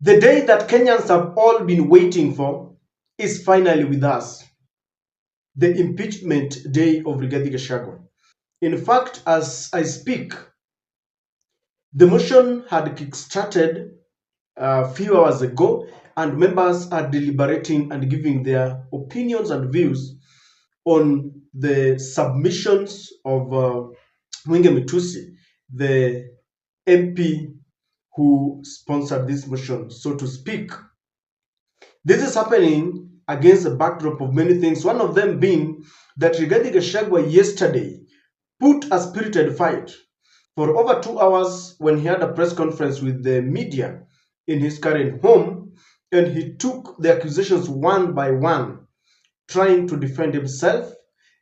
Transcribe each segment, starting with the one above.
The day that Kenyans have all been waiting for is finally with us. The impeachment day of Rigathi Gachagua. In fact, as I speak, the motion had kick-started a few hours ago, and members are deliberating and giving their opinions and views on the submissions of Mwinge Mitusi, the MP who sponsored this motion, so to speak. This is happening against the backdrop of many things, one of them being that Rigathi Gachagua yesterday put a spirited fight for over 2 hours when he had a press conference with the media in his current home, and he took the accusations one by one, trying to defend himself.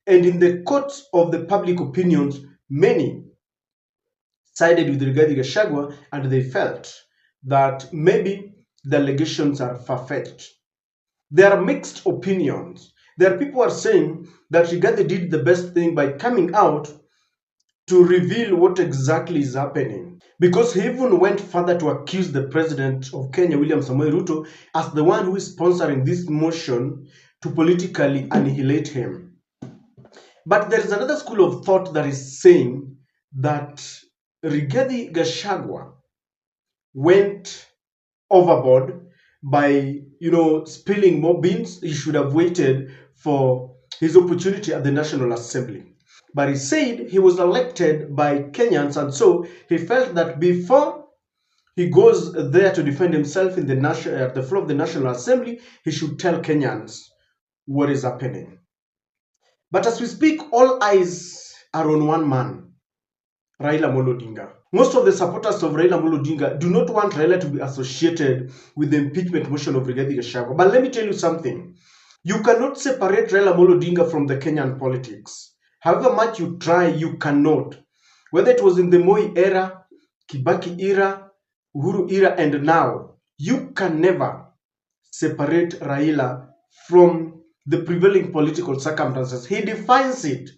And in the court of the public opinions, many sided with Rigathi Gachagua, and they felt that maybe the allegations are far-fetched. There are mixed opinions. There are people who are saying that Rigathi did the best thing by coming out to reveal what exactly is happening, because he even went further to accuse the president of Kenya, William Samoei Ruto, as the one who is sponsoring this motion to politically annihilate him. But there is another school of thought that is saying that Rigathi Gachagua went overboard by, spilling more beans. He should have waited for his opportunity at the National Assembly. But he said he was elected by Kenyans, and so he felt that before he goes there to defend himself in at the floor of the National Assembly, he should tell Kenyans what is happening. But as we speak, all eyes are on one man, Raila Odinga. Most of the supporters of Raila Odinga do not want Raila to be associated with the impeachment motion of Rigathi Gachagua. But let me tell you something. You cannot separate Raila Odinga from the Kenyan politics. However much you try, you cannot. Whether it was in the Moi era, Kibaki era, Uhuru era, and now, you can never separate Raila from the prevailing political circumstances. He defines it.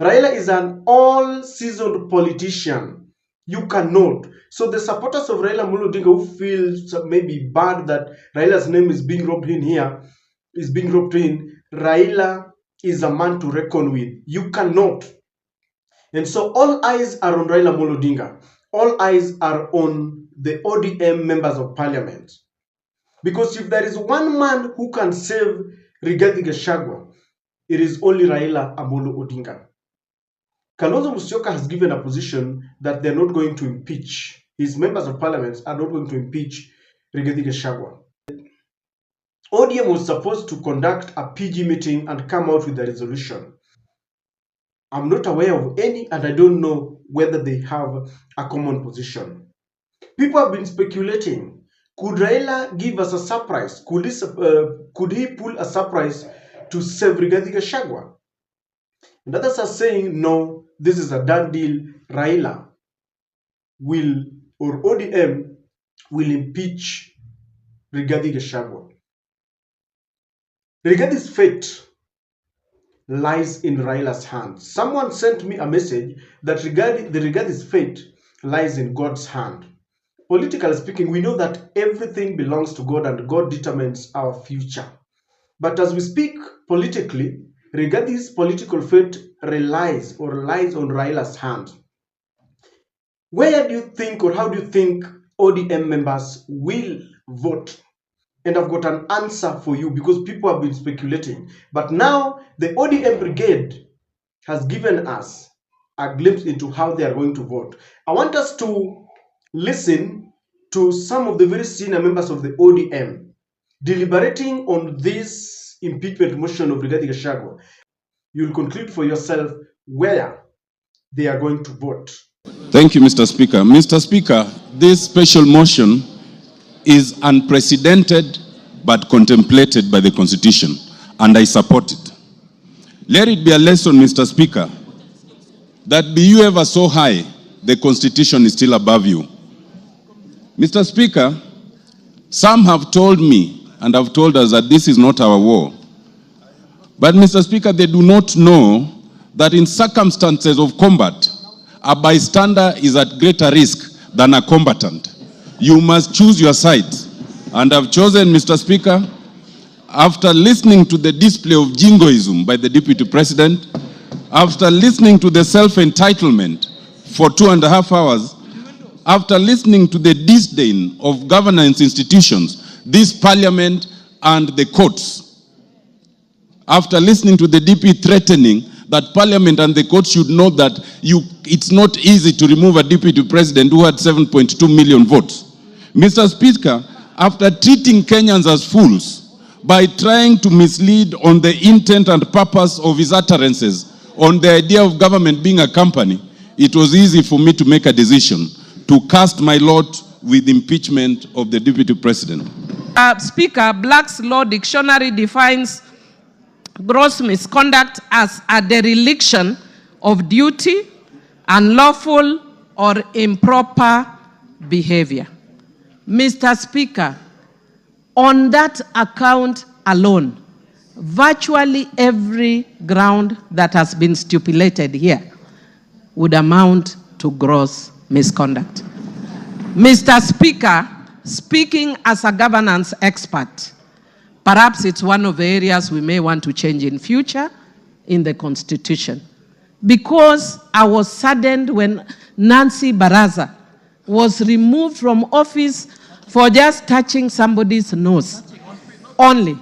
Raila is an all-seasoned politician. You cannot. So the supporters of Raila Odinga who feel maybe bad that Raila's name is being roped in here, Raila is a man to reckon with. You cannot. And so all eyes are on Raila Odinga. All eyes are on the ODM members of parliament. Because if there is one man who can save Rigathi Gachagua, it is only Raila Amolo Odinga. Kalonzo Musyoka has given a position that they're not going to impeach. His members of parliament are not going to impeach Rigathi Gachagua. ODM was supposed to conduct a PG meeting and come out with a resolution. I'm not aware of any, and I don't know whether they have a common position. People have been speculating. Could Raila give us a surprise? Could he pull a surprise to save Rigathi Gachagua? And others are saying, no, this is a done deal. Raila will, or ODM will impeach Rigathi Gachagua. Rigathi's fate lies in Raila's hands. Someone sent me a message that Rigathi's fate lies in God's hand. Politically speaking, we know that everything belongs to God and God determines our future. But as we speak politically, Rigathi's political fate lies on Raila's hand. Where do you think, or how do you think ODM members will vote? And I've got an answer for you, because people have been speculating. But now the ODM brigade has given us a glimpse into how they are going to vote. I want us to listen to some of the very senior members of the ODM deliberating on this impeachment motion of Rigathi Gachagua. You'll conclude for yourself where they are going to vote. Thank you, Mr. Speaker. Mr. Speaker, this special motion is unprecedented but contemplated by the Constitution, and I support it. Let it be a lesson, Mr. Speaker, that be you ever so high, the Constitution is still above you. Mr. Speaker, some have told me and have told us that this is not our war. But, Mr. Speaker, they do not know that in circumstances of combat, a bystander is at greater risk than a combatant. You must choose your side. And I've chosen, Mr. Speaker, after listening to the display of jingoism by the Deputy President, after listening to the self-entitlement for 2.5 hours, after listening to the disdain of governance institutions, this Parliament and the courts, after listening to the DP threatening that Parliament and the courts should know that it's not easy to remove a Deputy President who had 7.2 million votes. Mr. Speaker, after treating Kenyans as fools by trying to mislead on the intent and purpose of his utterances on the idea of government being a company, it was easy for me to make a decision to cast my lot with impeachment of the Deputy President. Speaker, Black's Law Dictionary defines gross misconduct as a dereliction of duty, unlawful or improper behavior. Mr. Speaker, on that account alone, virtually every ground that has been stipulated here would amount to gross misconduct. Mr. Speaker, speaking as a governance expert, perhaps it's one of the areas we may want to change in future in the Constitution. Because I was saddened when Nancy Baraza was removed from office for just touching somebody's nose. Only.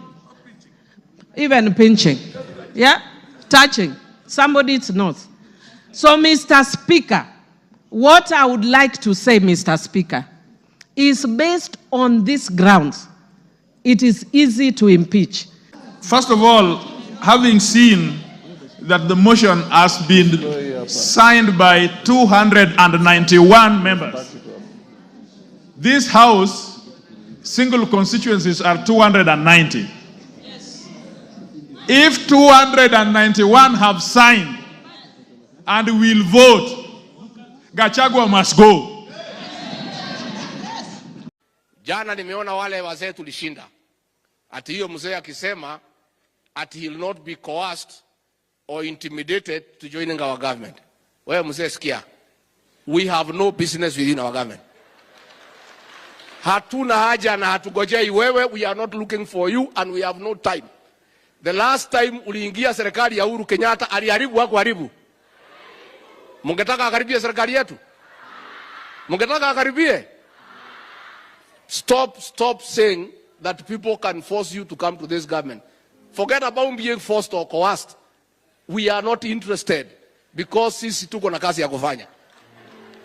Even pinching. Yeah? Touching somebody's nose. So, Mr. Speaker, what I would like to say, Mr. Speaker, is based on these grounds, it is easy to impeach. First of all, having seen that the motion has been signed by 291 members, this House, single constituencies are 290. If 291 have signed and will vote, Gachagua must go. Jana nimeona wale wazee tulishinda. Ati hiyo mzee akisema ati he'll not be coerced or intimidated to joining our government. Wewe mzee sikia. We have no business within our government. Hatuna haja na hatugojei wewe, we are not looking for you and we have no time. The last time uliingia serikali ya Uhuru Kenyatta aliharibu wako haribu. Mungetaka akaribie serikali yetu? Mungetaka akaribie? Stop saying that people can force you to come to this government. Forget about being forced or coerced. We are not interested because sisi tuko na kazi ya kufanya.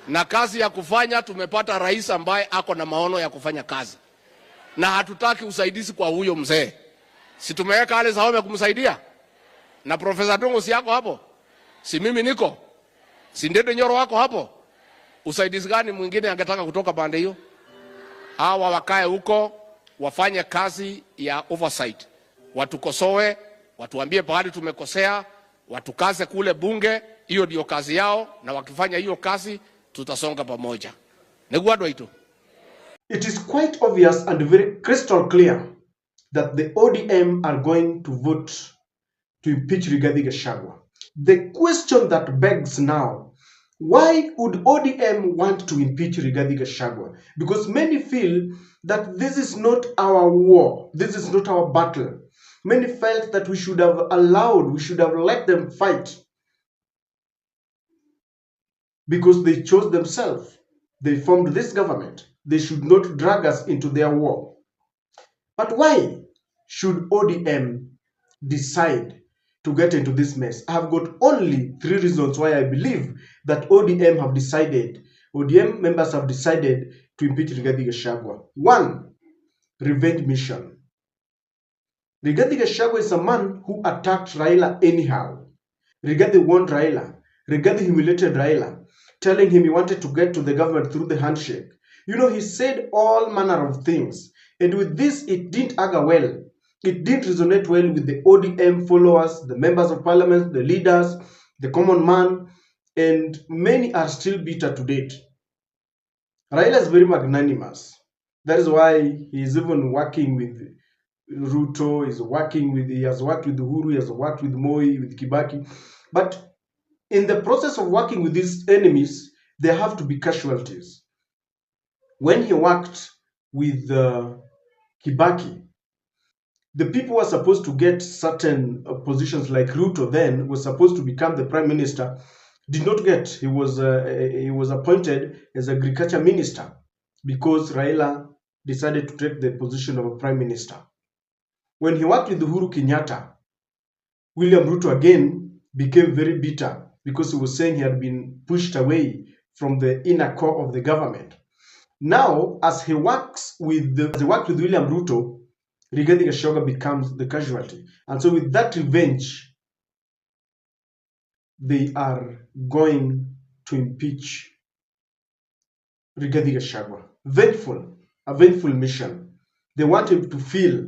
Na kazi ya kufanya tumepata rais ambaye ako na maono ya kufanya kazi. Na hatutaki usaidizi kwa huyo mzee. Si tumeweka wale Zahome kumsaidia? Na Profesa Dongo si yako hapo? Si mimi niko? Si Ndende Nyoro wako hapo? Usaidizi gani mwingine angetaka kutoka pande hiyo? Hawa wakae huko, wafanye kazi ya oversight. Watukosoe, watuambie pahali tumekosea, watukaze kule bunge, hiyo ndio kazi yao, na wakifanya hiyo kazi tutasonga pamoja. Negwado ito. It is quite obvious and very crystal clear that the ODM are going to vote to impeach Rigathi Gachagua. The question that begs now, why would ODM want to impeach Rigathi Gachagua? Because many feel that this is not our war, this is not our battle. Many felt that we should have let them fight because they chose themselves. They formed this government. They should not drag us into their war. But why should ODM decide to get into this mess? I have got only 3 reasons why I believe that ODM members have decided to impeach Rigathi Gachagua. 1, revenge mission. Rigathi Gachagua is a man who attacked Raila anyhow. Rigathi warned Raila. Rigathi humiliated Raila, telling him he wanted to get to the government through the handshake. You know, he said all manner of things. And with this, it didn't augur well. It didn't resonate well with the ODM followers, the members of parliament, the leaders, the common man, and many are still bitter to date. Raila is very magnanimous. That is why he is even working with Ruto, he has worked with Uhuru, he has worked with Moi, with Kibaki. But in the process of working with these enemies, there have to be casualties. When he worked with Kibaki. The people who are supposed to get certain positions, like Ruto then was supposed to become the prime minister, did not get. He was appointed as agriculture minister because Raila decided to take the position of a prime minister. When he worked with Uhuru Kenyatta, William Ruto again became very bitter because he was saying he had been pushed away from the inner core of the government. Now, as he works with William Ruto, Rigathi Gachagua becomes the casualty. And so with that revenge, they are going to impeach Rigathi Gachagua. A vengeful mission. They want him to feel,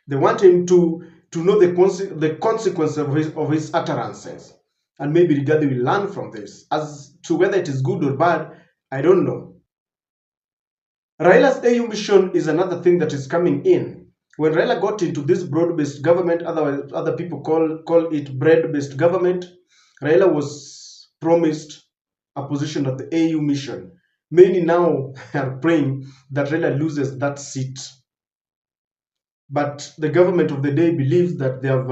they want him to know the consequence of his utterances. And maybe Rigathi will learn from this. As to whether it is good or bad, I don't know. Raila's AU mission is another thing that is coming in. When Raila got into this broad-based government, other people call it bread-based government, Raila was promised a position at the AU mission. Many now are praying that Raila loses that seat. But the government of the day believes that they have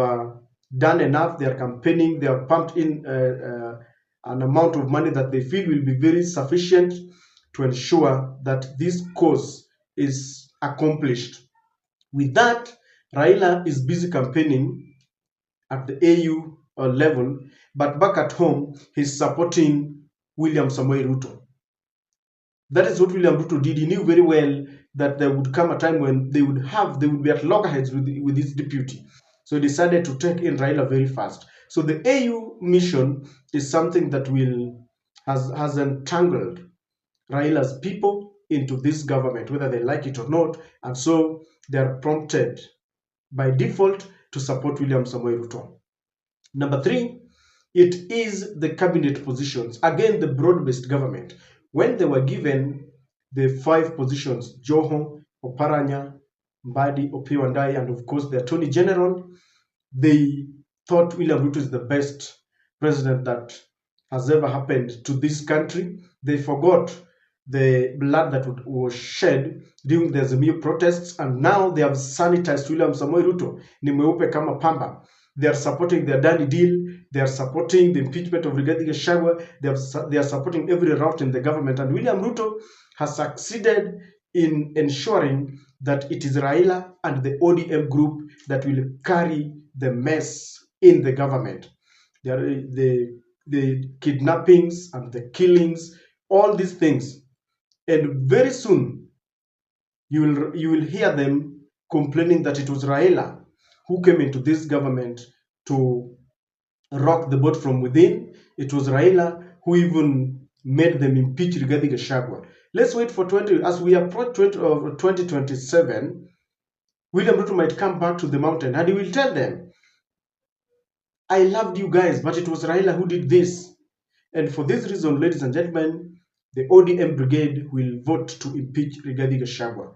done enough, they are campaigning, they have pumped in an amount of money that they feel will be very sufficient to ensure that this cause is accomplished. With that, Raila is busy campaigning at the AU level, but back at home, he's supporting William Samoei Ruto. That is what William Ruto did. He knew very well that there would come a time when they would be at loggerheads with his deputy. So he decided to take in Raila very fast. So the AU mission is something that has entangled Raila's people into this government, whether they like it or not. And so they are prompted by default to support William Samoei Ruto. Number 3, it is the cabinet positions. Again, the broad-based government. When they were given the 5 positions, Joho, Oparanya, Mbadi, Opiyo Wandayi, and of course the Attorney General, they thought William Ruto is the best president that has ever happened to this country. They forgot the blood that was shed during the Azimio protests, and now they have sanitized William Samoei Ruto. Ni mweupe kama pamba. They are supporting the Adani deal. They are supporting the impeachment of Rigathi Gachagua. They are supporting every route in the government. And William Ruto has succeeded in ensuring that it is Raila and the ODM group that will carry the mess in the government. The kidnappings and the killings, all these things. And very soon, you will hear them complaining that it was Raila who came into this government to rock the boat from within. It was Raila who even made them impeach Rigathi Gachagua. Let's wait for as we approach 2027, William Ruto might come back to the mountain and he will tell them, I loved you guys, but it was Raila who did this. And for this reason, ladies and gentlemen, the ODM brigade will vote to impeach Rigathi Gachagua.